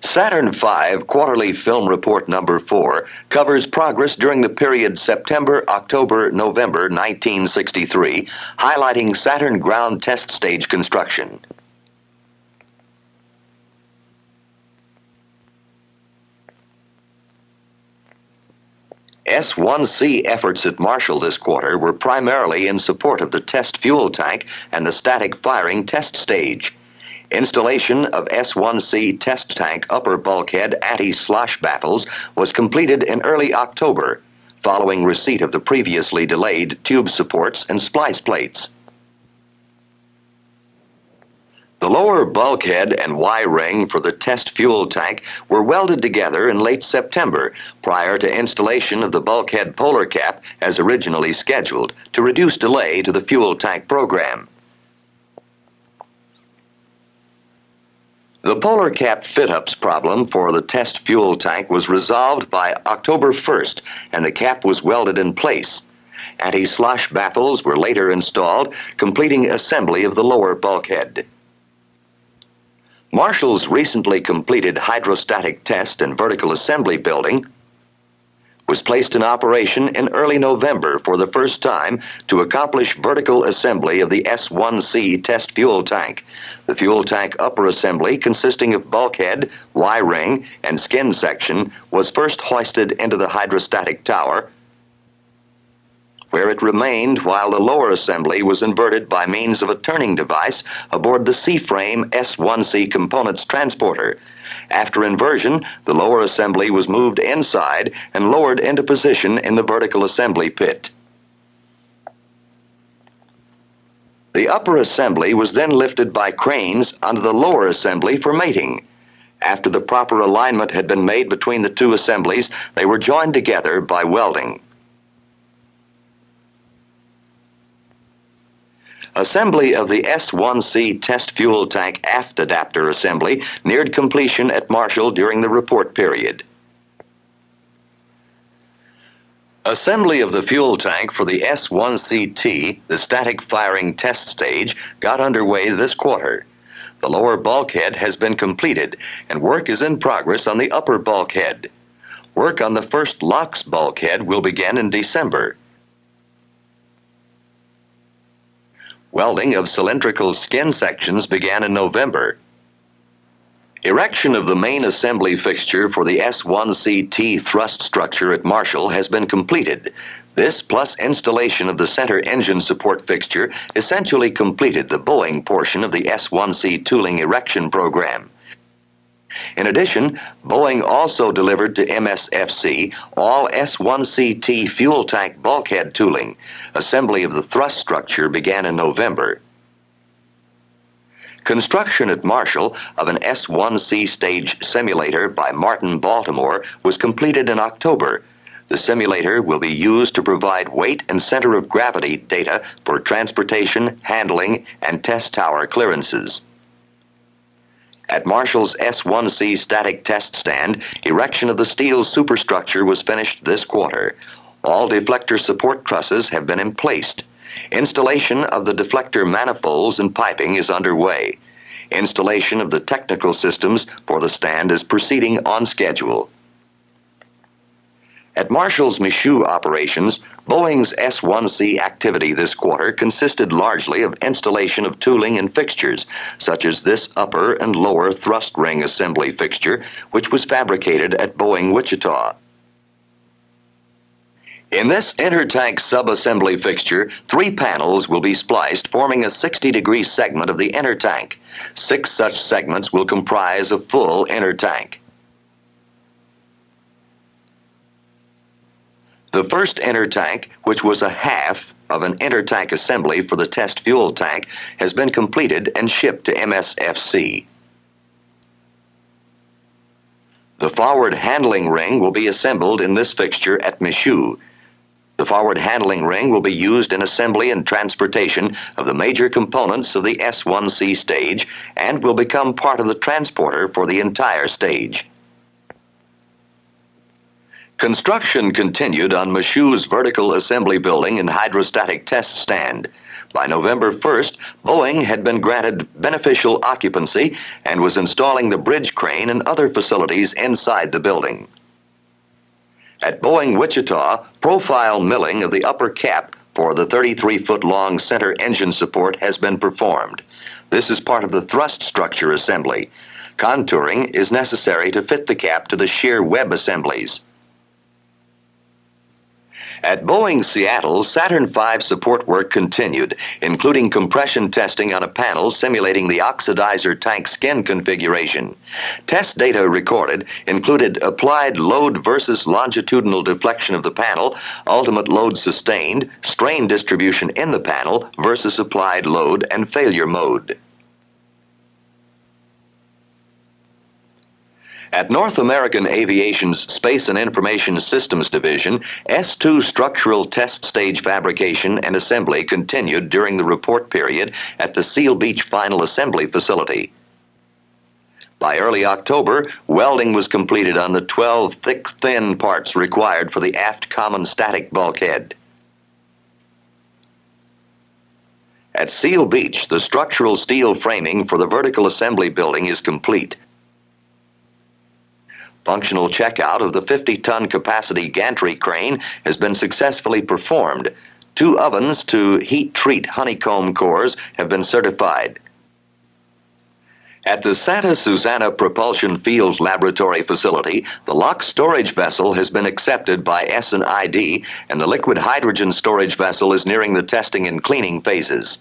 Saturn V Quarterly Film Report Number 4 covers progress during the period September-October-November 1963, highlighting Saturn ground test stage construction. S-1C efforts at Marshall this quarter were primarily in support of the test fuel tank and the static firing test stage. Installation of S-1C test tank upper bulkhead anti-slosh baffles was completed in early October, following receipt of the previously delayed tube supports and splice plates. The lower bulkhead and Y-ring for the test fuel tank were welded together in late September prior to installation of the bulkhead polar cap as originally scheduled to reduce delay to the fuel tank program. The polar cap fit-ups problem for the test fuel tank was resolved by October 1st, and the cap was welded in place. Anti-slosh baffles were later installed, completing assembly of the lower bulkhead. Marshall's recently completed hydrostatic test and vertical assembly building was placed in operation in early November for the first time to accomplish vertical assembly of the S-1C test fuel tank. The fuel tank upper assembly, consisting of bulkhead, Y-ring, and skin section, was first hoisted into the hydrostatic tower, where it remained while the lower assembly was inverted by means of a turning device aboard the C-frame S-1C components transporter. After inversion, the lower assembly was moved inside and lowered into position in the vertical assembly pit. The upper assembly was then lifted by cranes onto the lower assembly for mating. After the proper alignment had been made between the two assemblies, they were joined together by welding. Assembly of the S-1C test fuel tank aft adapter assembly neared completion at Marshall during the report period. Assembly of the fuel tank for the S-1CT, the static firing test stage, got underway this quarter. The lower bulkhead has been completed, and work is in progress on the upper bulkhead. Work on the first LOX bulkhead will begin in December. Welding of cylindrical skin sections began in November. Erection of the main assembly fixture for the S-1CT thrust structure at Marshall has been completed. This, plus installation of the center engine support fixture, essentially completed the Boeing portion of the S-1C tooling erection program. In addition, Boeing also delivered to MSFC all S-1CT fuel tank bulkhead tooling. Assembly of the thrust structure began in November. Construction at Marshall of an S-1C stage simulator by Martin Baltimore was completed in October. The simulator will be used to provide weight and center of gravity data for transportation, handling, and test tower clearances. At Marshall's S-1C static test stand, erection of the steel superstructure was finished this quarter. All deflector support trusses have been emplaced. Installation of the deflector manifolds and piping is underway. Installation of the technical systems for the stand is proceeding on schedule. At Marshall's Michoud operations, Boeing's S-1C activity this quarter consisted largely of installation of tooling and fixtures, such as this upper and lower thrust ring assembly fixture, which was fabricated at Boeing Wichita. In this intertank subassembly fixture, 3 panels will be spliced, forming a 60-degree segment of the intertank. 6 such segments will comprise a full intertank. The first intertank, which was a half of an intertank assembly for the test fuel tank, has been completed and shipped to MSFC. The forward handling ring will be assembled in this fixture at Michoud. The forward handling ring will be used in assembly and transportation of the major components of the S-1C stage and will become part of the transporter for the entire stage. Construction continued on Michoud's vertical assembly building and hydrostatic test stand. By November 1st, Boeing had been granted beneficial occupancy and was installing the bridge crane and other facilities inside the building. At Boeing Wichita, profile milling of the upper cap for the 33-foot-long center engine support has been performed. This is part of the thrust structure assembly. Contouring is necessary to fit the cap to the shear web assemblies. At Boeing Seattle, Saturn V support work continued, including compression testing on a panel simulating the oxidizer tank skin configuration. Test data recorded included applied load versus longitudinal deflection of the panel, ultimate load sustained, strain distribution in the panel versus applied load, and failure mode. At North American Aviation's Space and Information Systems Division, S-2 structural test stage fabrication and assembly continued during the report period at the Seal Beach Final Assembly Facility. By early October, welding was completed on the 12 thick-thin parts required for the aft common static bulkhead. At Seal Beach, the structural steel framing for the vertical assembly building is complete. Functional checkout of the 50-ton capacity gantry crane has been successfully performed. 2 ovens to heat-treat honeycomb cores have been certified. At the Santa Susana Propulsion Field Laboratory facility, the lock storage vessel has been accepted by S&ID, and the liquid hydrogen storage vessel is nearing the testing and cleaning phases.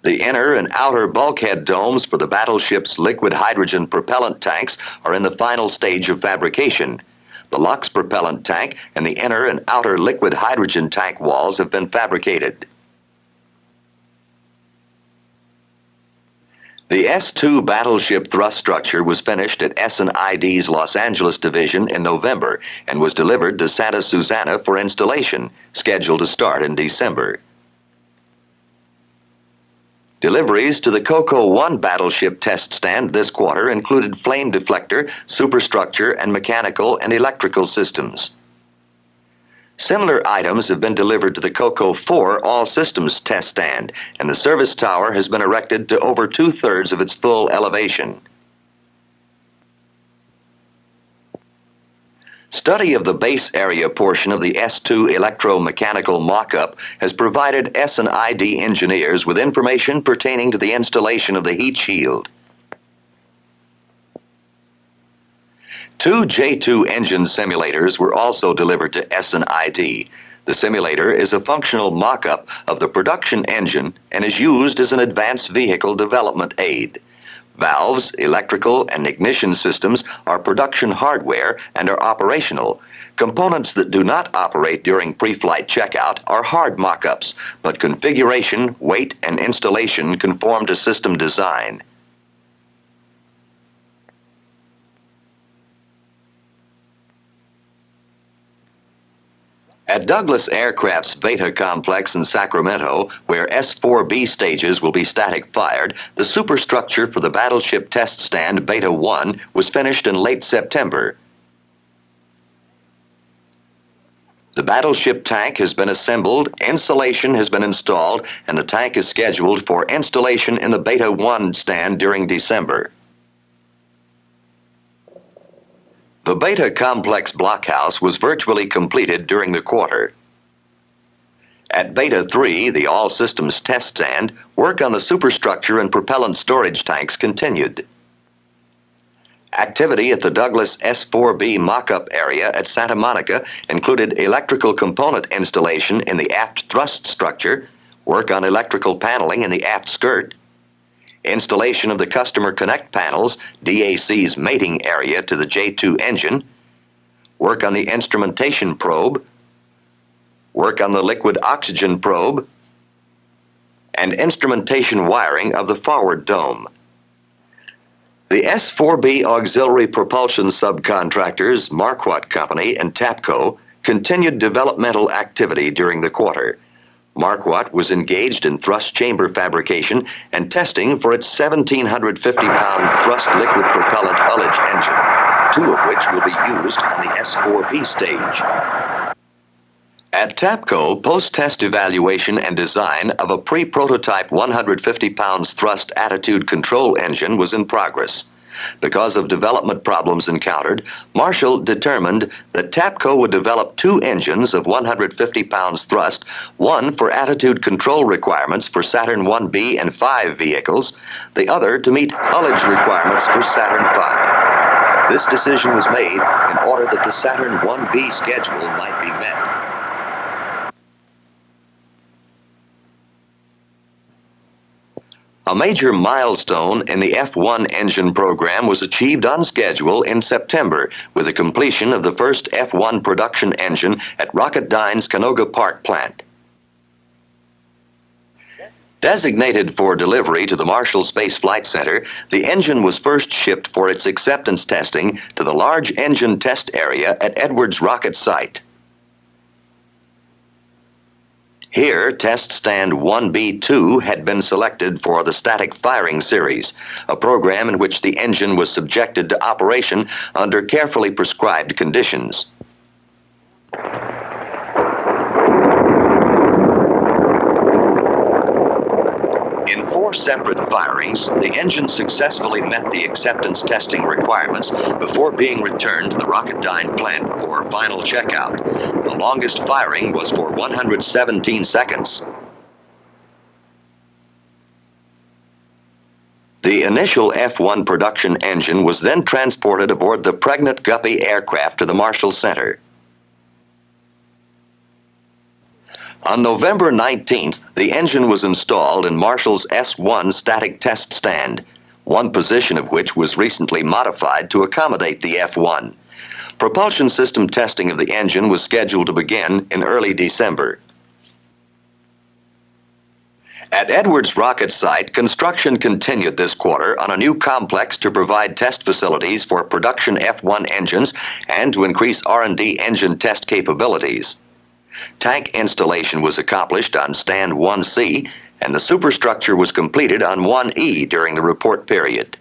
The inner and outer bulkhead domes for the battleship's liquid hydrogen propellant tanks are in the final stage of fabrication. The LOX propellant tank and the inner and outer liquid hydrogen tank walls have been fabricated. The S-2 battleship thrust structure was finished at S&ID's Los Angeles division in November and was delivered to Santa Susana for installation, scheduled to start in December. Deliveries to the COCO-1 battleship test stand this quarter included flame deflector, superstructure, and mechanical and electrical systems. Similar items have been delivered to the COCO-4 all-systems test stand, and the service tower has been erected to over 2/3 of its full elevation. Study of the base area portion of the S-2 electromechanical mock-up has provided S&ID engineers with information pertaining to the installation of the heat shield. 2 J-2 engine simulators were also delivered to S&ID. The simulator is a functional mock-up of the production engine and is used as an advanced vehicle development aid. Valves, electrical, and ignition systems are production hardware and are operational. Components that do not operate during pre-flight checkout are hard mock-ups, but configuration, weight, and installation conform to system design. At Douglas Aircraft's Beta complex in Sacramento, where S-4B stages will be static fired, the superstructure for the battleship test stand Beta 1 was finished in late September. The battleship tank has been assembled, insulation has been installed, and the tank is scheduled for installation in the Beta 1 stand during December. The Beta complex blockhouse was virtually completed during the quarter. At Beta 3, the all-systems test stand, work on the superstructure and propellant storage tanks continued. Activity at the Douglas S-4B mock-up area at Santa Monica included electrical component installation in the aft thrust structure, work on electrical paneling in the aft skirt, installation of the customer connect panels, DAC's mating area to the J-2 engine, work on the instrumentation probe, work on the liquid oxygen probe, and instrumentation wiring of the forward dome. The S-4B auxiliary propulsion subcontractors, Marquardt Company and TAPCO, continued developmental activity during the quarter. Marquardt was engaged in thrust chamber fabrication and testing for its 1,750-pound thrust liquid propellant ullage engine, 2 of which will be used on the S-4B stage. At TAPCO, post-test evaluation and design of a pre-prototype 150 pounds thrust attitude control engine was in progress. Because of development problems encountered, Marshall determined that TAPCO would develop two engines of 150 pounds thrust, one for attitude control requirements for Saturn 1B and 5 vehicles, the other to meet ullage requirements for Saturn V. This decision was made in order that the Saturn 1B schedule might be met. A major milestone in the F1 engine program was achieved on schedule in September with the completion of the first F1 production engine at Rocketdyne's Canoga Park plant. Designated for delivery to the Marshall Space Flight Center, the engine was first shipped for its acceptance testing to the Large Engine Test Area at Edwards Rocket Site. Here, Test Stand 1B2 had been selected for the Static Firing Series, a program in which the engine was subjected to operation under carefully prescribed conditions. In 4 separate firings, the engine successfully met the acceptance testing requirements before being returned to the Rocketdyne plant for final checkout. The longest firing was for 117 seconds. The initial F1 production engine was then transported aboard the Pregnant Guppy aircraft to the Marshall Center. On November 19th, the engine was installed in Marshall's S1 static test stand, one position of which was recently modified to accommodate the F1. Propulsion system testing of the engine was scheduled to begin in early December. At Edwards Rocket Site, construction continued this quarter on a new complex to provide test facilities for production F1 engines and to increase R&D engine test capabilities. Tank installation was accomplished on Stand 1C, and the superstructure was completed on 1E during the report period.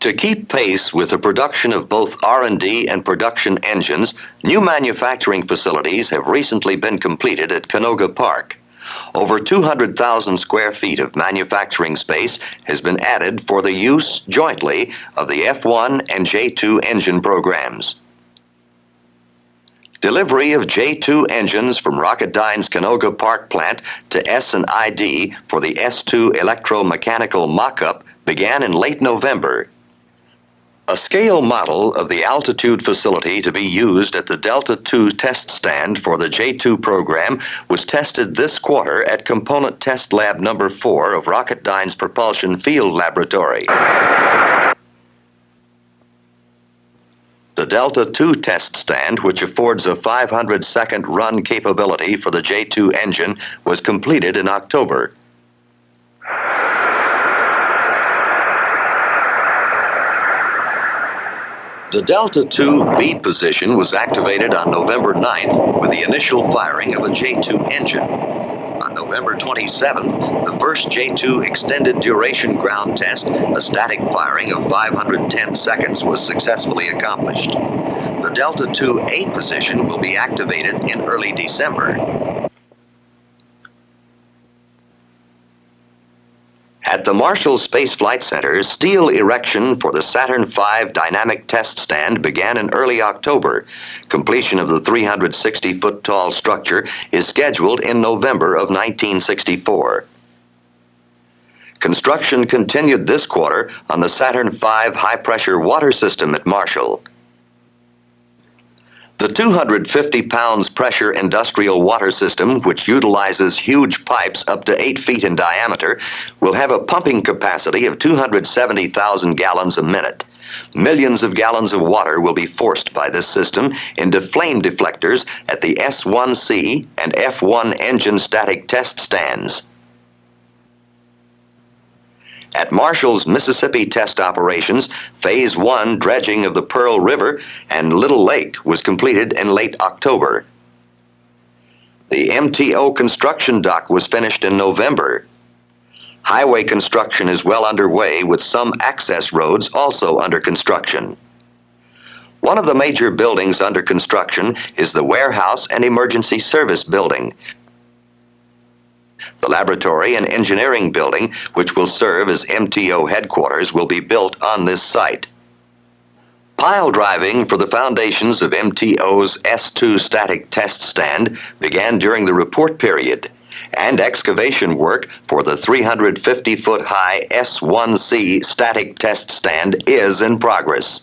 To keep pace with the production of both R&D and production engines, new manufacturing facilities have recently been completed at Canoga Park. Over 200,000 square feet of manufacturing space has been added for the use jointly of the F1 and J2 engine programs. Delivery of J2 engines from Rocketdyne's Canoga Park plant to S&ID for the S2 electromechanical mock-up began in late November. A scale model of the altitude facility to be used at the Delta II test stand for the J2 program was tested this quarter at Component Test Lab Number 4 of Rocketdyne's Propulsion Field Laboratory. The Delta II test stand, which affords a 500-second run capability for the J2 engine, was completed in October. The Delta II B position was activated on November 9th with the initial firing of a J2 engine. On November 27th, the first J2 extended duration ground test, a static firing of 510 seconds, was successfully accomplished. The Delta II A position will be activated in early December. At the Marshall Space Flight Center, steel erection for the Saturn V dynamic test stand began in early October. Completion of the 360-foot-tall structure is scheduled in November of 1964. Construction continued this quarter on the Saturn V high-pressure water system at Marshall. The 250 pounds pressure industrial water system, which utilizes huge pipes up to 8 feet in diameter, will have a pumping capacity of 270,000 gallons a minute. Millions of gallons of water will be forced by this system into flame deflectors at the S1C and F1 engine static test stands. At Marshall's Mississippi test operations, Phase 1 dredging of the Pearl River and Little Lake was completed in late October. The MTO construction dock was finished in November. Highway construction is well underway with some access roads also under construction. One of the major buildings under construction is the Warehouse and Emergency Service Building. The Laboratory and Engineering Building, which will serve as MTO headquarters, will be built on this site. Pile driving for the foundations of MTO's S2 static test stand began during the report period, and excavation work for the 350-foot-high S1C static test stand is in progress.